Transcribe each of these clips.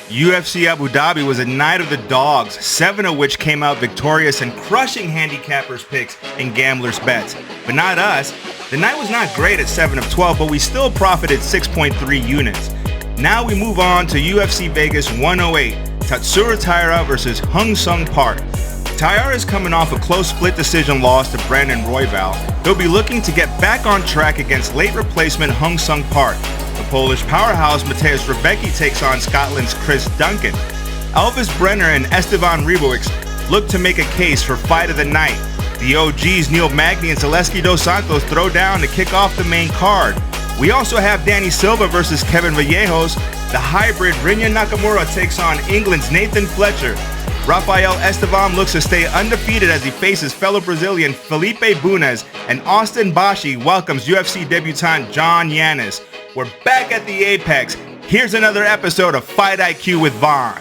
UFC Abu Dhabi was a night of the dogs, 7 of which came out victorious and crushing handicappers' picks and gamblers' bets. But not us. The night was not great at 7 of 12, but we still profited 6.3 units. Now we move on to UFC Vegas 108, Tatsuro Taira versus Hung Sung Park. Taira is coming off a close split decision loss to Brandon Royval. He'll be looking to get back on track against late replacement Hung Sung Park. The Polish powerhouse Mateusz Rebecki takes on Scotland's Chris Duncan. Elvis Brener and Estevam Ribovics look to make a case for fight of the night. The OGs Neil Magny and Zaleski dos Santos throw down to kick off the main card. We also have Danny Silva versus Kevin Vallejos. The hybrid Rinya Nakamura takes on England's Nathan Fletcher. Rafael Estevam looks to stay undefeated as he faces fellow Brazilian Felipe Bunes, and Austin Bashi welcomes UFC debutant John Yannis. We're back at the Apex. Here's another episode of Fight IQ with Vaughn.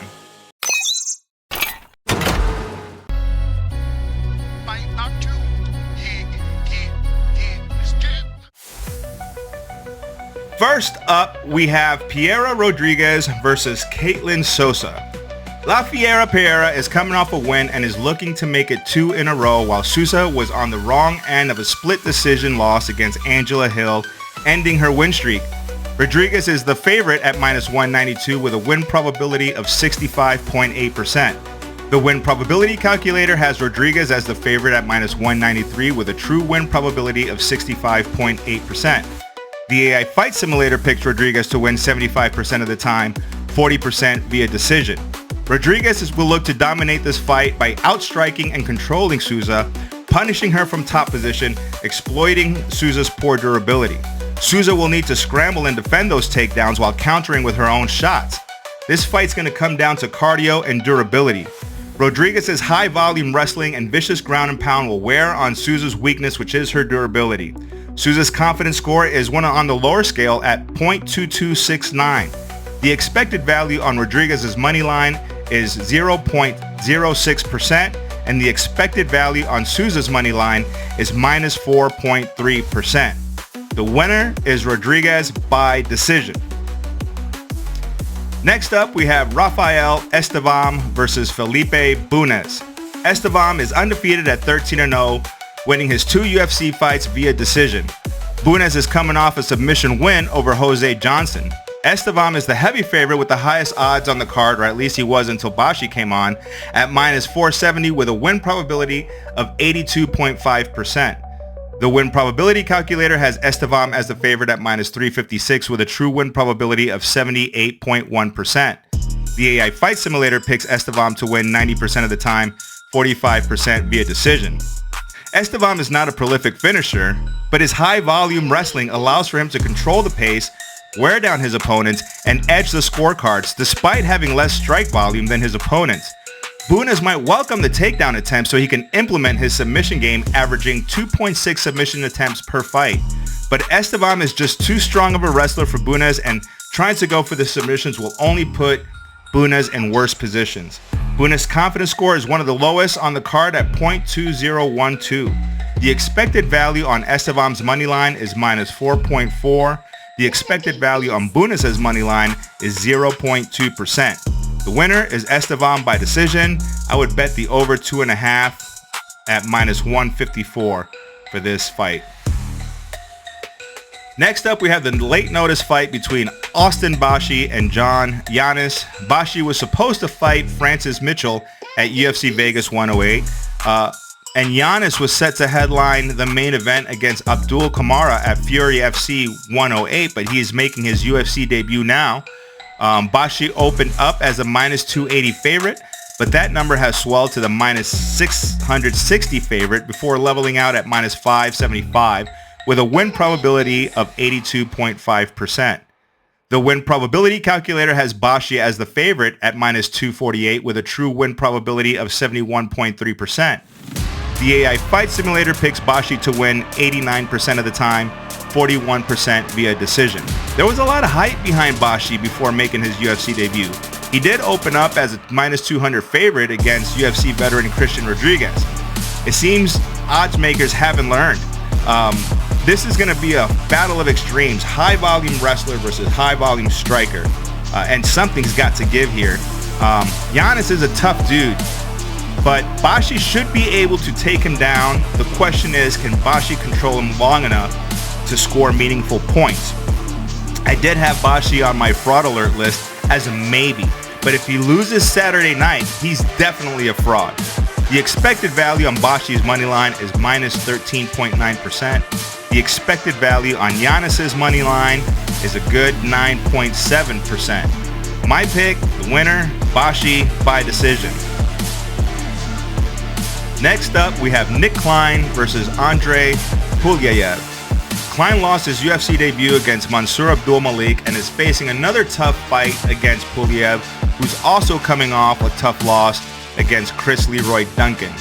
First up, we have Piera Rodriguez versus Caitlin Souza. La Piera is coming off a win and is looking to make it 2 in a row, while Souza was on the wrong end of a split decision loss against Angela Hill, ending her win streak. Rodriguez is the favorite at -192 with a win probability of 65.8%. The win probability calculator has Rodriguez as the favorite at -193 with a true win probability of 65.8%. The AI Fight Simulator picks Rodriguez to win 75% of the time, 40% via decision. Rodriguez will look to dominate this fight by outstriking and controlling Souza, punishing her from top position, exploiting Souza's poor durability. Souza will need to scramble and defend those takedowns while countering with her own shots. This fight's going to come down to cardio and durability. Rodriguez's high volume wrestling and vicious ground and pound will wear on Souza's weakness, which is her durability. Souza's confidence score is one on the lower scale at .2269. The expected value on Rodriguez's money line is 0.06%, and the expected value on Souza's money line is -4.3%. The winner is Rodriguez by decision. Next up, we have Rafael Estevam versus Felipe Bunes. Estevam is undefeated at 13-0, winning his 2 UFC fights via decision. Bunes is coming off a submission win over Jose Johnson. Estevam is the heavy favorite with the highest odds on the card, or at least he was until Bashi came on, at -470 with a win probability of 82.5%. The win probability calculator has Estevam as the favorite at -356 with a true win probability of 78.1%. The AI Fight Simulator picks Estevam to win 90% of the time, 45% via decision. Estevam is not a prolific finisher, but his high volume wrestling allows for him to control the pace, wear down his opponents, and edge the scorecards despite having less strike volume than his opponents. Bunes might welcome the takedown attempt so he can implement his submission game, averaging 2.6 submission attempts per fight. But Estevam is just too strong of a wrestler for Bunes, and trying to go for the submissions will only put Bunes in worse positions. Bunes' confidence score is one of the lowest on the card at .2012. The expected value on Estevam's money line is -4.4. The expected value on Bunes' money line is 0.2%. The winner is Estevam by decision. I would bet the over 2.5 at -154 for this fight. Next up, we have the late notice fight between Austin Bashi and John Yannis. Bashi was supposed to fight Francis Mitchell at UFC Vegas 108. And Yannis was set to headline the main event against Abdul Kamara at Fury FC 108, but he is making his UFC debut now. Bashi opened up as a -280 favorite, but that number has swelled to the -660 favorite before leveling out at -575 with a win probability of 82.5%. The win probability calculator has Bashi as the favorite at -248 with a true win probability of 71.3%. The AI Fight Simulator picks Bashi to win 89% of the time, 41% via decision. There was a lot of hype behind Bashi before making his UFC debut. He did open up as a -200 favorite against UFC veteran Christian Rodriguez. It seems odds makers haven't learned. This is going to be a battle of extremes, high volume wrestler versus high volume striker. and something's got to give here. Yannis is a tough dude, but Bashi should be able to take him down. The question is, can Bashi control him long enough to score meaningful points? I did have Bashi on my fraud alert list as a maybe, but if he loses Saturday night, he's definitely a fraud. The expected value on Bashi's money line is minus 13.9%. The expected value on Yannis's money line is a good 9.7%. My pick, the winner, Bashi by decision. Next up, we have Nick Klein versus Andre Pulyaev. Klein lost his UFC debut against Mansour Abdul Malik and is facing another tough fight against Pulyaev, who's also coming off a tough loss against Chris Leroy Duncan.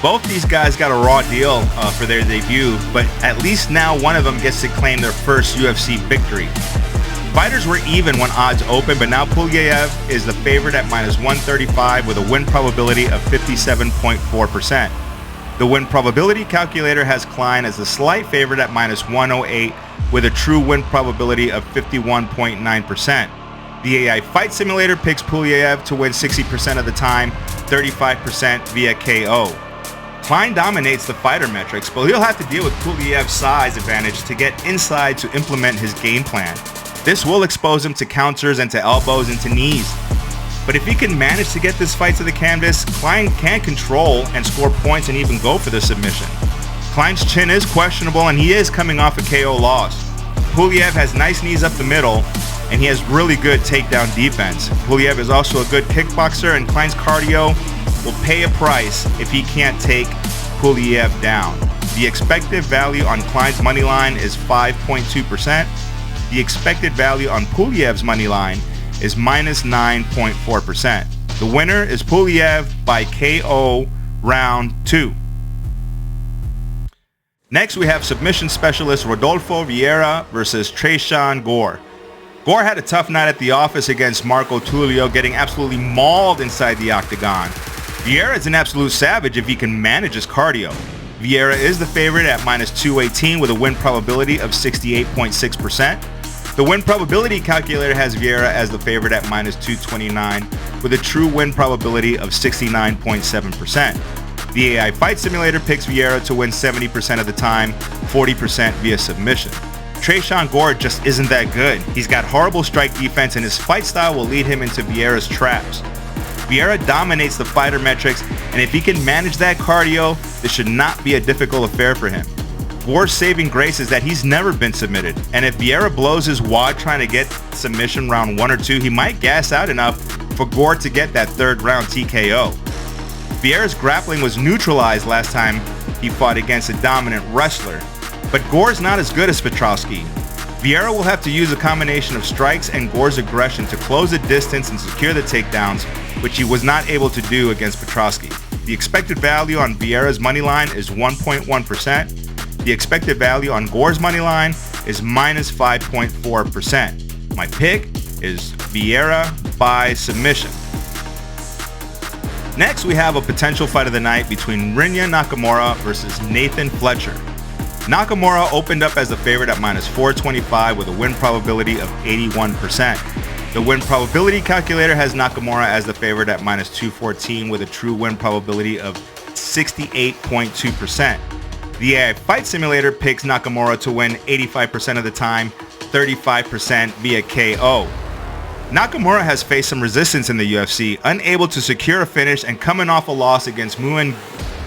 Both these guys got a raw deal for their debut, but at least now one of them gets to claim their first UFC victory. Fighters were even when odds opened, but now Pulyaev is the favorite at minus 135 with a win probability of 57.4%. The win probability calculator has Klein as a slight favorite at minus 108 with a true win probability of 51.9%. The AI Fight Simulator picks Pulyaev to win 60% of the time, 35% via KO. Klein dominates the fighter metrics, but he'll have to deal with Pulyaev's size advantage to get inside to implement his game plan. This will expose him to counters and to elbows and to knees. But if he can manage to get this fight to the canvas, Klein can control and score points and even go for the submission. Klein's chin is questionable and he is coming off a KO loss. Pulyaev has nice knees up the middle and he has really good takedown defense. Pulyaev is also a good kickboxer and Klein's cardio will pay a price if he can't take Pulyaev down. The expected value on Klein's money line is 5.2%. The expected value on Pulyaev's money line is minus 9.4%. The winner is Pulyaev by KO round 2. Next, we have submission specialist Rodolfo Vieira versus Tresean Gore. Gore had a tough night at the office against Marco Tulio, getting absolutely mauled inside the octagon. Vieira is an absolute savage if he can manage his cardio. Vieira is the favorite at minus 218 with a win probability of 68.6%. The win probability calculator has Vieira as the favorite at minus 229 with a true win probability of 69.7%. The AI Fight Simulator picks Vieira to win 70% of the time, 40% via submission. Tresean Gore just isn't that good. He's got horrible strike defense and his fight style will lead him into Vieira's traps. Vieira dominates the fighter metrics, and if he can manage that cardio, this should not be a difficult affair for him. Gore's saving grace is that he's never been submitted, and if Vieira blows his wad trying to get submission round 1 or 2, he might gas out enough for Gore to get that third round TKO. Vieira's grappling was neutralized last time he fought against a dominant wrestler, but Gore's not as good as Petrosky. Vieira will have to use a combination of strikes and Gore's aggression to close the distance and secure the takedowns, which he was not able to do against Petrosky. The expected value on Vieira's money line is 1.1%. The expected value on Gore's money line is minus 5.4%. My pick is Vieira by submission. Next, we have a potential fight of the night between Rinya Nakamura versus Nathan Fletcher. Nakamura opened up as the favorite at minus 425 with a win probability of 81%. The win probability calculator has Nakamura as the favorite at minus 214 with a true win probability of 68.2%. The AI Fight Simulator picks Nakamura to win 85% of the time, 35% via KO. Nakamura has faced some resistance in the UFC, unable to secure a finish and coming off a loss against Muin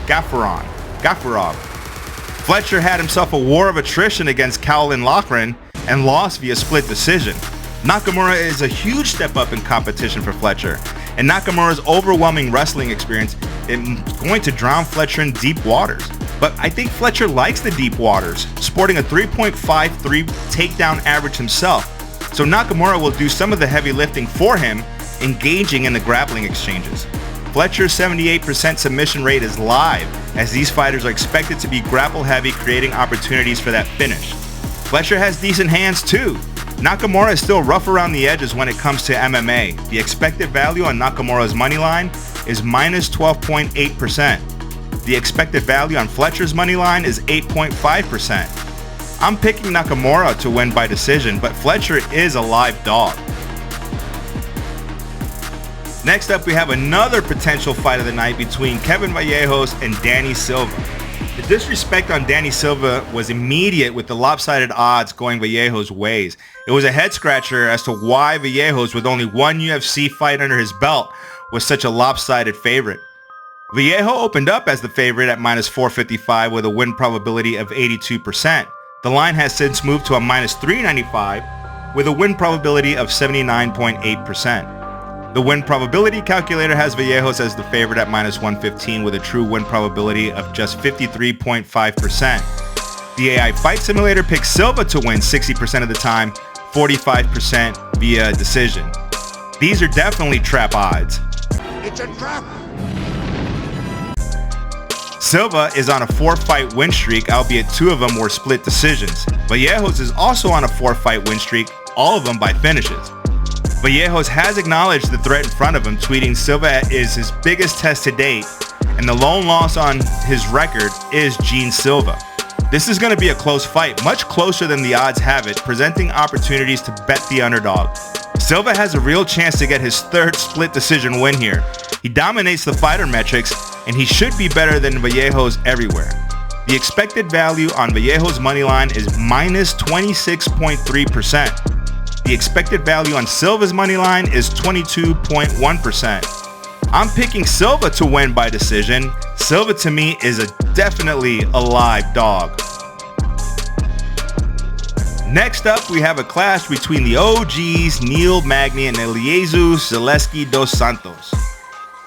Gafurov. Fletcher had himself a war of attrition against Cowlin Loughran and lost via split decision. Nakamura is a huge step up in competition for Fletcher, and Nakamura's overwhelming wrestling experience is going to drown Fletcher in deep waters. But I think Fletcher likes the deep waters, sporting a 3.53 takedown average himself. So Nakamura will do some of the heavy lifting for him, engaging in the grappling exchanges. Fletcher's 78% submission rate is live, as these fighters are expected to be grapple heavy, creating opportunities for that finish. Fletcher has decent hands too. Nakamura is still rough around the edges when it comes to MMA. The expected value on Nakamura's money line is minus 12.8%. The expected value on Fletcher's money line is 8.5%. I'm picking Nakamura to win by decision, but Fletcher is a live dog. Next up, we have another potential fight of the night between Kevin Vallejos and Danny Silva. The disrespect on Danny Silva was immediate with the lopsided odds going Vallejos' ways. It was a head-scratcher as to why Vallejos, with only one UFC fight under his belt, was such a lopsided favorite. Vallejo opened up as the favorite at minus 455 with a win probability of 82%. The line has since moved to a minus 395 with a win probability of 79.8%. The win probability calculator has Vallejos as the favorite at minus 115 with a true win probability of just 53.5%. The AI Fight Simulator picks Silva to win 60% of the time, 45% via decision. These are definitely trap odds. It's a trap! Silva is on a 4-fight win streak, albeit 2 of them were split decisions. Vallejos is also on a 4-fight win streak, all of them by finishes. Vallejos has acknowledged the threat in front of him, tweeting Silva is his biggest test to date, and the lone loss on his record is Gene Silva. This is going to be a close fight, much closer than the odds have it, presenting opportunities to bet the underdog. Silva has a real chance to get his 3rd split decision win here. He dominates the fighter metrics, and he should be better than Vallejos everywhere. The expected value on Vallejos' moneyline is minus 26.3%. The expected value on Silva's moneyline is 22.1%. I'm picking Silva to win by decision. Silva to me is definitely a live dog. Next up, we have a clash between the OGs Neil Magny and Zaleski dos Santos.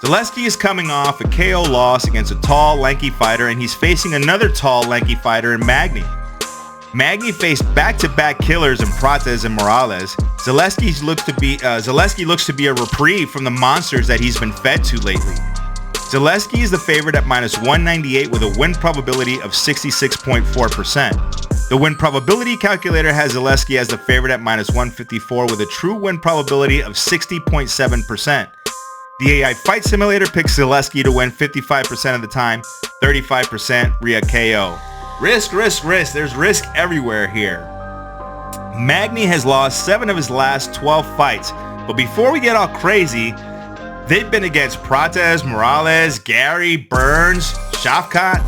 Zaleski is coming off a KO loss against a tall, lanky fighter, and he's facing another tall, lanky fighter in Magny. Magny faced back-to-back killers in Prates and Morales. Zaleski looks to be a reprieve from the monsters that he's been fed to lately. Zaleski is the favorite at minus 198 with a win probability of 66.4%. The win probability calculator has Zaleski as the favorite at minus 154 with a true win probability of 60.7%. The AI Fight Simulator picks Zaleski to win 55% of the time, 35% via KO. Risk, risk, risk. There's risk everywhere here. Magny has lost 7 of his last 12 fights, but before we get all crazy, they've been against Prates, Morales, Gary, Burns, Shafkat.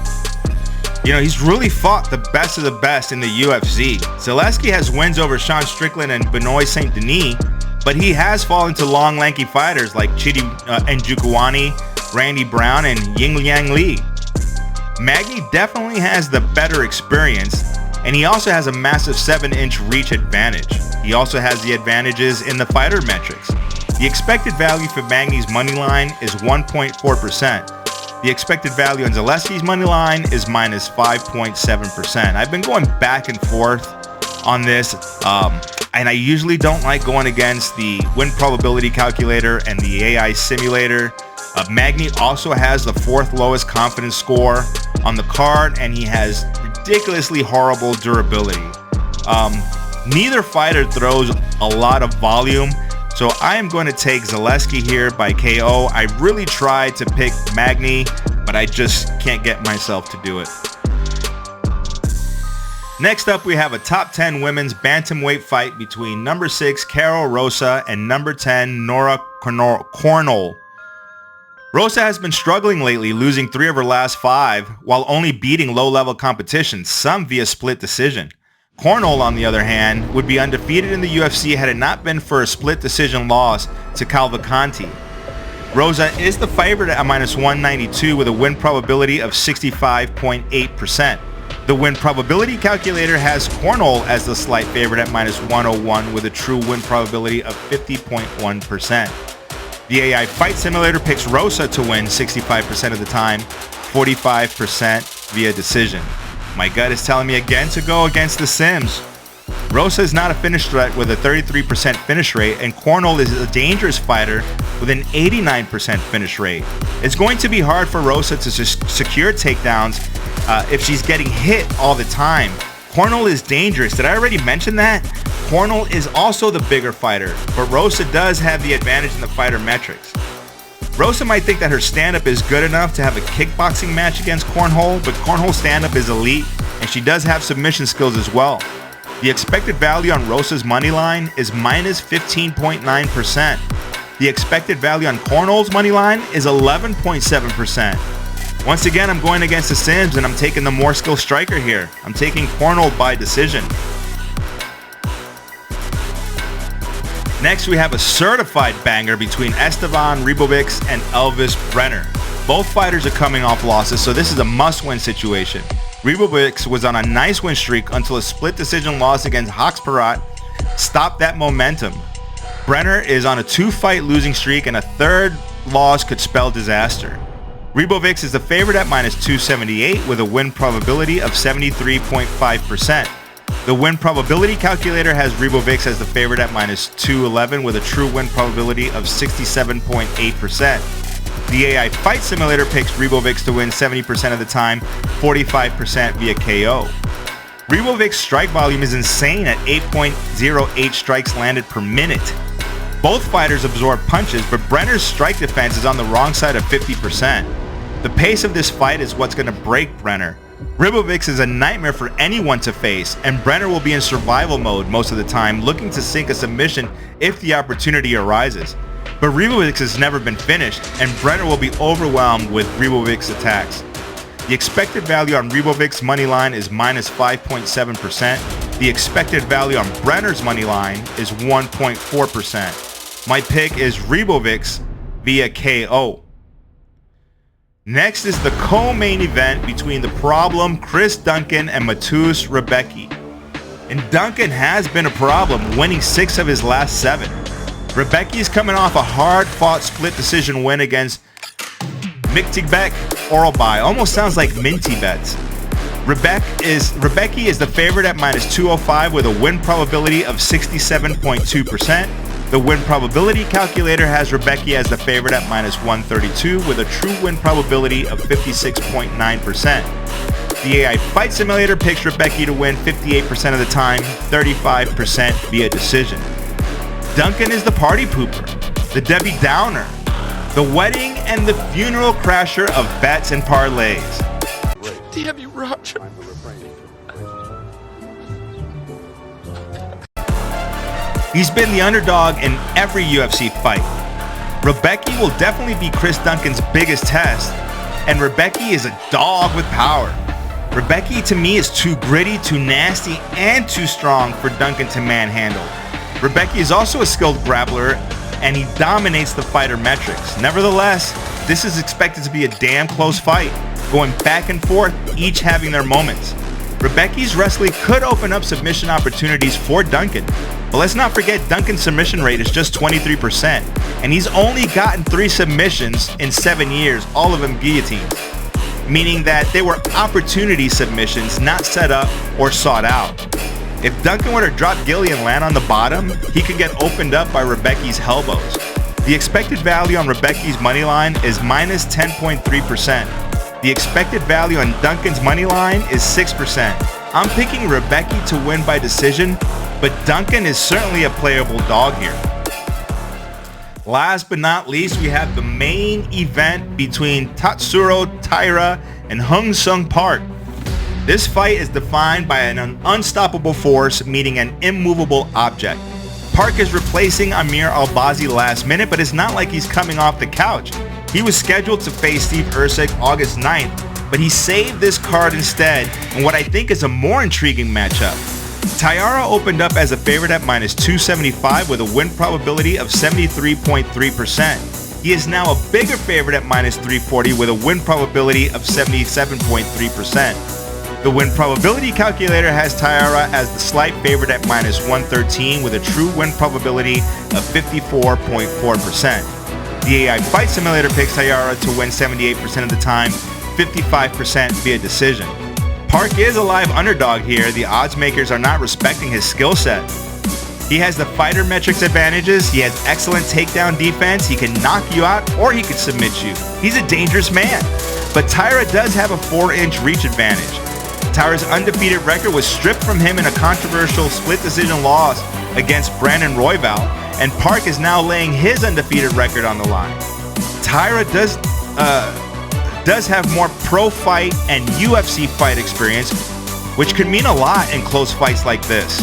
He's really fought the best of the best in the UFC. Zaleski has wins over Sean Strickland and Benoit Saint Denis, but he has fallen to long, lanky fighters like Chidi Njokuani, Randy Brown, and Yingliang Li. Magny definitely has the better experience, and he also has a massive 7-inch reach advantage. He also has the advantages in the fighter metrics. The expected value for Magny's moneyline is 1.4%. The expected value on Zaleski's moneyline is minus 5.7%. I've been going back and forth on this, and I usually don't like going against the win probability calculator and the AI simulator. Magny also has the 4th lowest confidence score on the card, and he has ridiculously horrible durability. Neither fighter throws a lot of volume, so I am going to take Zaleski here by KO. I really tried to pick Magny, but I just can't get myself to do it. Next up, we have a top 10 women's bantamweight fight between number 6 Carol Rosa and number 10 Nora Cornolle. Rosa has been struggling lately, losing 3 of her last 5, while only beating low-level competition, some via split decision. Cornolle, on the other hand, would be undefeated in the UFC had it not been for a split decision loss to Cavalcanti. Rosa is the favorite at minus 192 with a win probability of 65.8%. The win probability calculator has Cornolle as the slight favorite at minus 101 with a true win probability of 50.1%. The AI Fight Simulator picks Rosa to win 65% of the time, 45% via decision. My gut is telling me again to go against the Sims. Rosa is not a finish threat with a 33% finish rate, and Cornolle is a dangerous fighter with an 89% finish rate. It's going to be hard for Rosa to secure takedowns if she's getting hit all the time. Cornolle is dangerous. Did I already mention that? Cornolle is also the bigger fighter, but Rosa does have the advantage in the fighter metrics. Rosa might think that her stand-up is good enough to have a kickboxing match against Cornolle, but Cornolle's stand-up is elite, and she does have submission skills as well. The expected value on Rosa's money line is minus 15.9%. The expected value on Cornolle's money line is 11.7%. Once again, I'm going against the Sims and I'm taking the more skilled striker here. I'm taking Cornolle by decision. Next, we have a certified banger between Estevam, Ribovics, and Elvis Brener. Both fighters are coming off losses, so this is a must-win situation. Ribovics was on a nice win streak until a split decision loss against Hoxparat stopped that momentum. Brener is on a 2-fight losing streak, and a third loss could spell disaster. Ribovics is the favorite at -278 with a win probability of 73.5%. The win probability calculator has Ribovics as the favorite at -211 with a true win probability of 67.8%. The AI Fight Simulator picks Ribovics to win 70% of the time, 45% via KO. Ribovics' strike volume is insane at 8.08 strikes landed per minute. Both fighters absorb punches, but Brener's strike defense is on the wrong side of 50%. The pace of this fight is what's going to break Brener. Ribovics is a nightmare for anyone to face, and Brener will be in survival mode most of the time, looking to sink a submission if the opportunity arises. But Ribovics has never been finished, and Brener will be overwhelmed with Ribovics' attacks. The expected value on Ribovics' money line is -5.7%. The expected value on Brener's money line is 1.4%. My pick is Ribovics via KO. Next is the co-main event between the problem Chris Duncan and Matus Rebecki. And Duncan has been a problem, winning 6 of his last 7. Rebecki is coming off a hard-fought split decision win against Miktibek Oralbai. Almost sounds like Minty Bets. Rebecki is the favorite at -205 with a win probability of 67.2%. The win probability calculator has Rebecki as the favorite at -132 with a true win probability of 56.9%. The AI Fight Simulator picks Rebecki to win 58% of the time, 35% via decision. Duncan is the party pooper, the Debbie Downer, the wedding and the funeral crasher of bets and parlays. Damn you, Roger. He's been the underdog in every UFC fight. Rebecki will definitely be Chris Duncan's biggest test, and Rebecki is a dog with power. Rebecki to me is too gritty, too nasty, and too strong for Duncan to manhandle. Rebecki is also a skilled grappler, and he dominates the fighter metrics. Nevertheless, this is expected to be a damn close fight, going back and forth, each having their moments. Rebecki's wrestling could open up submission opportunities for Duncan, but let's not forget Duncan's submission rate is just 23%, and he's only gotten 3 submissions in 7 years, all of them guillotines, meaning that they were opportunity submissions, not set up or sought out. If Duncan were to drop Gilly and land on the bottom, he could get opened up by Rebecki's elbows. The expected value on Rebecki's money line is -10.3%. The expected value on Duncan's money line is 6%. I'm picking Rebecki to win by decision, but Duncan is certainly a playable dog here. Last but not least, we have the main event between Tatsuro Taira and Hung Sung Park. This fight is defined by an unstoppable force meeting an immovable object. Park is replacing Amir Albazi last minute, but it's not like he's coming off the couch. He was scheduled to face Steve Erceg August 9th, but he saved this card instead in what I think is a more intriguing matchup. Taira opened up as a favorite at -275 with a win probability of 73.3%. He is now a bigger favorite at -340 with a win probability of 77.3%. The win probability calculator has Taira as the slight favorite at -113 with a true win probability of 54.4%. The AI Fight Simulator picks Taira to win 78% of the time, 55% via decision. Park is a live underdog here. The odds makers are not respecting his skill set. He has the fighter metrics advantages. He has excellent takedown defense. He can knock you out or he could submit you. He's a dangerous man. But Taira does have a 4-inch reach advantage. Taira's undefeated record was stripped from him in a controversial split decision loss against Brandon Royval, and Park is now laying his undefeated record on the line. Taira does have more pro fight and UFC fight experience, which could mean a lot in close fights like this.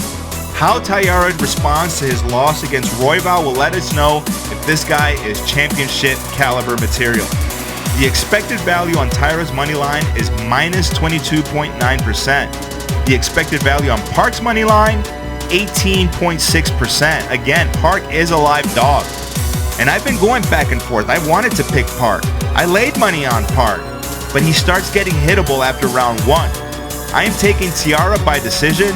How Taira responds to his loss against Royval will let us know if this guy is championship caliber material. The expected value on Taira's money line is minus 22.9%. The expected value on Park's money line, 18.6%. Again, Park is a live dog. And I've been going back and forth. I wanted to pick Park. I laid money on Park, but he starts getting hittable after round 1. I am taking Taira by decision.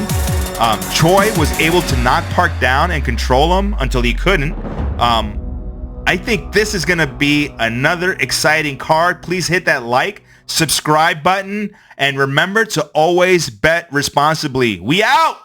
Choi was able to knock Park down and control him until he couldn't. I think this is going to be another exciting card. Please hit that like, subscribe button, and remember to always bet responsibly. We out!